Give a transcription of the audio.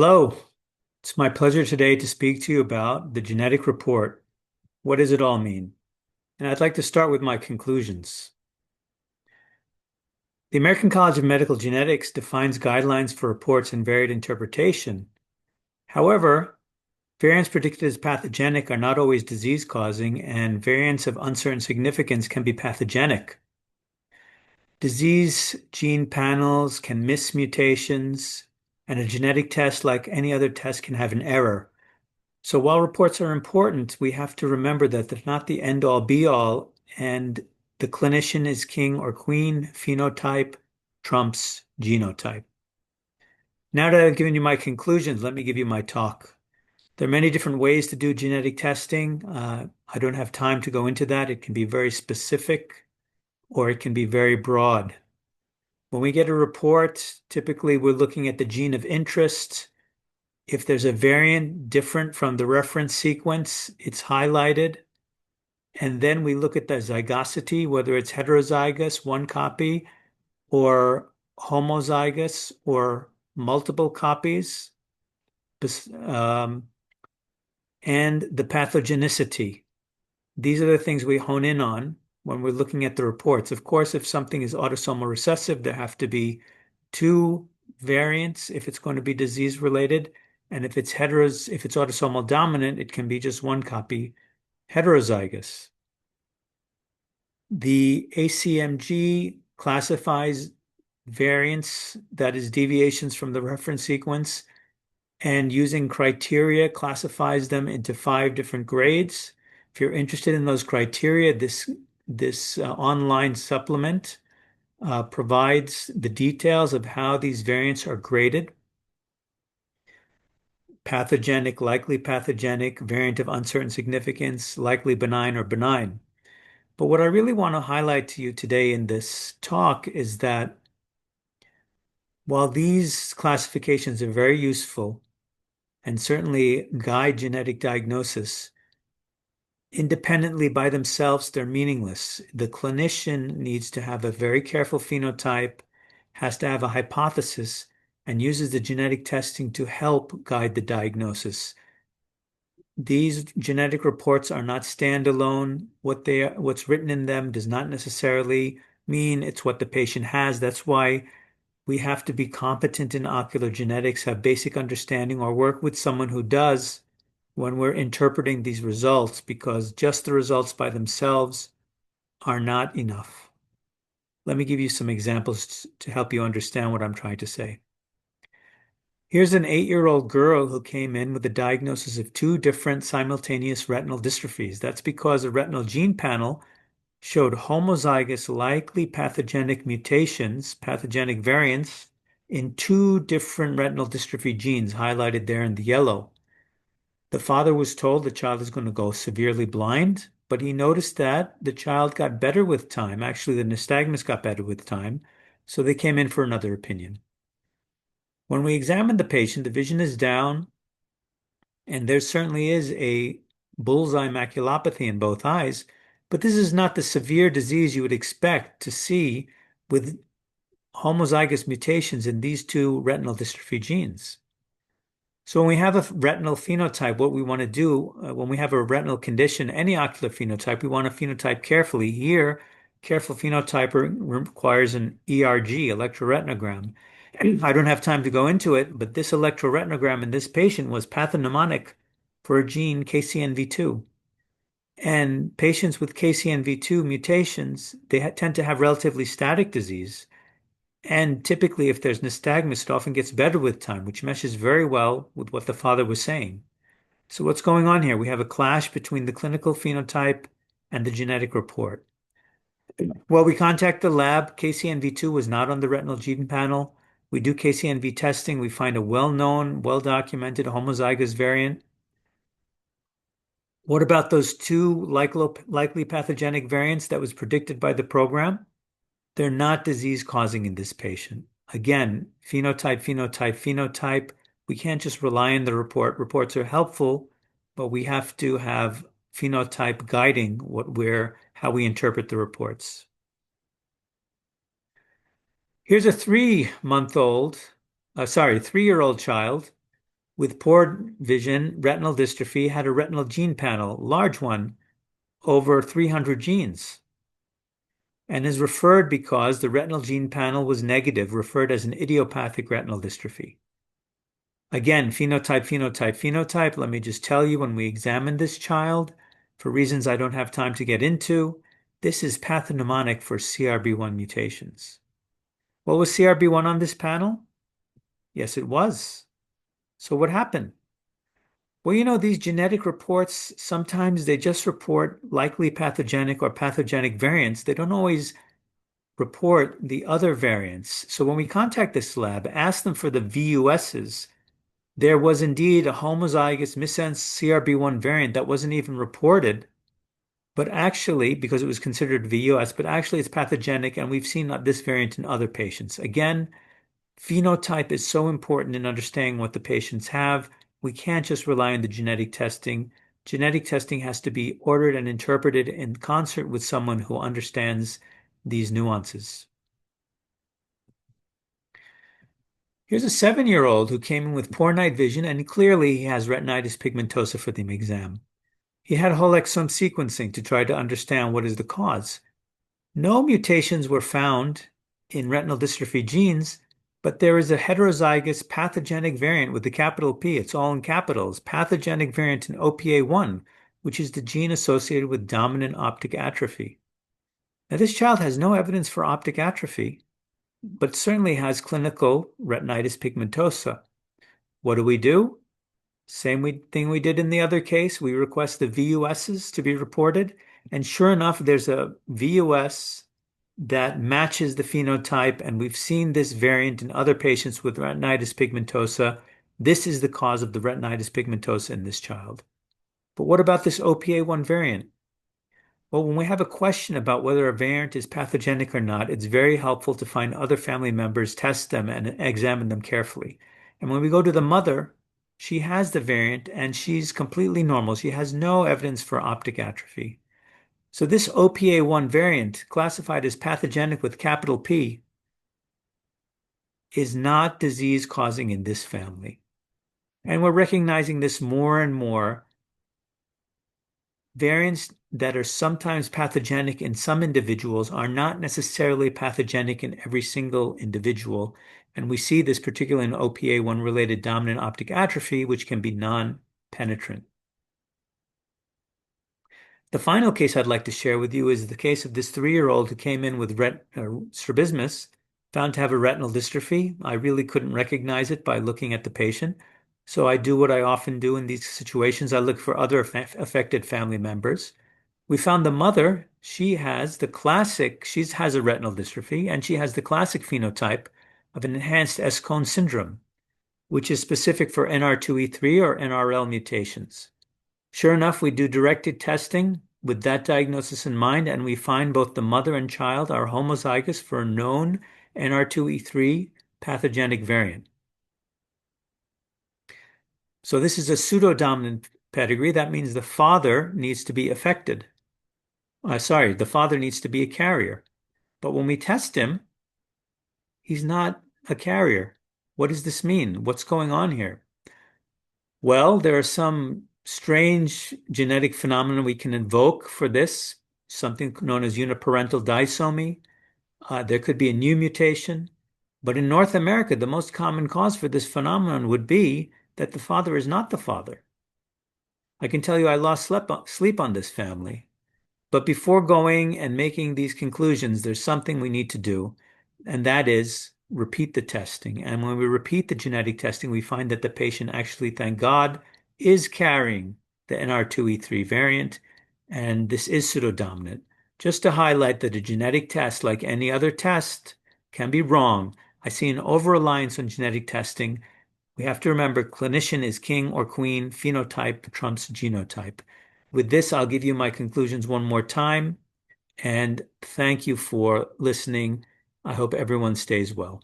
Hello, it's my pleasure today to speak to you about the genetic report. What does it all mean? And I'd like to start with my conclusions. The American College of Medical Genetics defines guidelines for reports and varied interpretation. However, variants predicted as pathogenic are not always disease-causing, and variants of uncertain significance can be pathogenic. Disease gene panels can miss mutations, and a genetic test, like any other test, can have an error. So while reports are important, we have to remember that they're not the end all be all, and the clinician is king or queen. Phenotype trumps genotype. Now that I've given you my conclusions, let me give you my talk. There are many different ways to do genetic testing. I don't have time to go into that. It can be very specific or it can be very broad. When we get a report, typically we're looking at the gene of interest. If there's a variant different from the reference sequence, it's highlighted. And then we look at the zygosity, whether it's heterozygous, one copy, or homozygous, or multiple copies, um, and the pathogenicity. These are the things we hone in on when we're looking at the reports. Of course, if something is autosomal recessive, there have to be two variants if it's going to be disease related. And if it's autosomal dominant, it can be just one copy heterozygous. The ACMG classifies variants, that is deviations from the reference sequence, and using criteria classifies them into 5 different grades. If you're interested in those criteria, this online supplement provides the details of how these variants are graded. Pathogenic, likely pathogenic, variant of uncertain significance, likely benign or benign. But what I really want to highlight to you today in this talk is that while these classifications are very useful and certainly guide genetic diagnosis, independently by themselves, they're meaningless. The clinician needs to have a very careful phenotype, has to have a hypothesis, and uses the genetic testing to help guide the diagnosis. These genetic reports are not standalone. What's written in them does not necessarily mean it's what the patient has. That's why we have to be competent in ocular genetics, have basic understanding, or work with someone who does when we're interpreting these results, because just the results by themselves are not enough. Let me give you some examples to help you understand what I'm trying to say. Here's an 8-year-old girl who came in with a diagnosis of 2 different simultaneous retinal dystrophies. That's because a retinal gene panel showed homozygous likely pathogenic mutations, pathogenic variants, in 2 different retinal dystrophy genes highlighted there in the yellow. The father was told the child is going to go severely blind, but he noticed that the child got better with time. Actually, the nystagmus got better with time, so they came in for another opinion. When we examined the patient, the vision is down, and there certainly is a bullseye maculopathy in both eyes, but this is not the severe disease you would expect to see with homozygous mutations in these 2 retinal dystrophy genes. So when we have a retinal phenotype, what we want to do when we have a retinal condition, any ocular phenotype, we want to phenotype carefully. Here, careful phenotyping requires an ERG, electroretinogram. And I don't have time to go into it, but this electroretinogram in this patient was pathognomonic for a gene KCNV2. And patients with KCNV2 mutations, they tend to have relatively static disease. And typically, if there's nystagmus, it often gets better with time, which meshes very well with what the father was saying. So what's going on here? We have a clash between the clinical phenotype and the genetic report. Well, we contact the lab. KCNV2 was not on the retinal gene panel. We do KCNV testing. We find a well-known, well-documented homozygous variant. What about those 2 likely pathogenic variants that was predicted by the program? They're not disease causing in this patient. Again, phenotype, phenotype, phenotype. We can't just rely on the report. Reports are helpful, but we have to have phenotype guiding how we interpret the reports. Here's a 3-year-old child with poor vision, retinal dystrophy, had a retinal gene panel, large one, over 300 genes, and is referred because the retinal gene panel was negative, referred as an idiopathic retinal dystrophy. Again, phenotype, phenotype, phenotype. Let me just tell you, when we examined this child, for reasons I don't have time to get into, this is pathognomonic for CRB1 mutations. What was CRB1 on this panel? Yes, it was. So what happened? Well, these genetic reports, sometimes they just report likely pathogenic or pathogenic variants. They don't always report the other variants. So when we contact this lab, ask them for the VUSs. There was indeed a homozygous missense CRB1 variant that wasn't even reported, but actually, because it was considered VUS, but actually it's pathogenic, and we've seen this variant in other patients. Again, phenotype is so important in understanding what the patients have. We can't just rely on the genetic testing. Genetic testing has to be ordered and interpreted in concert with someone who understands these nuances. Here's a 7-year-old who came in with poor night vision, and clearly he has retinitis pigmentosa for the exam. He had whole exome sequencing to try to understand what is the cause. No mutations were found in retinal dystrophy genes, but there is a heterozygous pathogenic variant with the capital P, it's all in capitals, pathogenic variant in OPA1, which is the gene associated with dominant optic atrophy. Now, this child has no evidence for optic atrophy, but certainly has clinical retinitis pigmentosa. What do? Same thing we did in the other case. We request the VUSs to be reported, and sure enough, there's a VUS that matches the phenotype, and we've seen this variant in other patients with retinitis pigmentosa. This is the cause of the retinitis pigmentosa in this child. But what about this OPA1 variant? Well, when we have a question about whether a variant is pathogenic or not, it's very helpful to find other family members, test them, and examine them carefully. And when we go to the mother, she has the variant and she's completely normal. She has no evidence for optic atrophy. So this OPA1 variant, classified as pathogenic with capital P, is not disease causing in this family. And we're recognizing this more and more. Variants that are sometimes pathogenic in some individuals are not necessarily pathogenic in every single individual. And we see this particularly in OPA1 related dominant optic atrophy, which can be non-penetrant. The final case I'd like to share with you is the case of this 3-year-old who came in with strabismus, found to have a retinal dystrophy. I really couldn't recognize it by looking at the patient. So I do what I often do in these situations. I look for other affected family members. We found the mother, she has a retinal dystrophy, and she has the classic phenotype of an enhanced S-cone syndrome, which is specific for NR2E3 or NRL mutations. Sure enough, we do directed testing with that diagnosis in mind, and we find both the mother and child are homozygous for a known NR2E3 pathogenic variant. So this is a pseudo-dominant pedigree. That means the father needs to be affected. The father needs to be a carrier. But when we test him, he's not a carrier. What does this mean? What's going on here? Well, there are some strange genetic phenomena we can invoke for this, something known as uniparental disomy. There could be a new mutation. But in North America, the most common cause for this phenomenon would be that the father is not the father. I can tell you I lost sleep on this family. But before going and making these conclusions, there's something we need to do, and that is repeat the testing. And when we repeat the genetic testing, we find that the patient actually, thank God, is carrying the NR2E3 variant, and this is pseudodominant. Just to highlight that a genetic test, like any other test, can be wrong. I see an over-reliance on genetic testing. We have to remember clinician is king or queen, phenotype trumps genotype. With this, I'll give you my conclusions one more time, and thank you for listening. I hope everyone stays well.